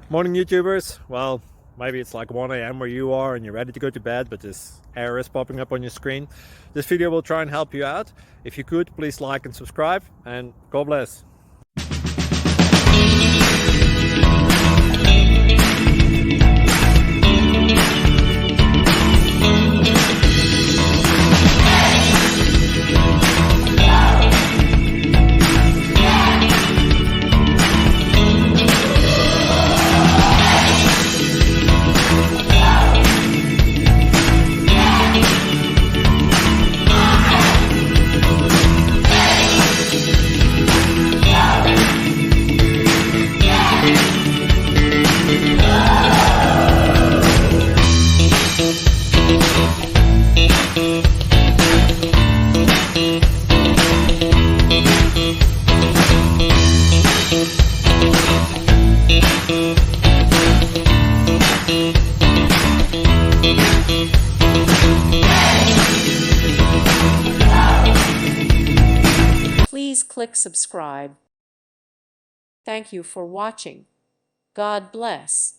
Morning, YouTubers. Well, maybe it's like 1 a.m. where you are and you're ready to go to bed, but this error is popping up on your screen. This video will try and help you out. If you could, please like and subscribe, and God bless. Please click subscribe. Thank you for watching. God bless.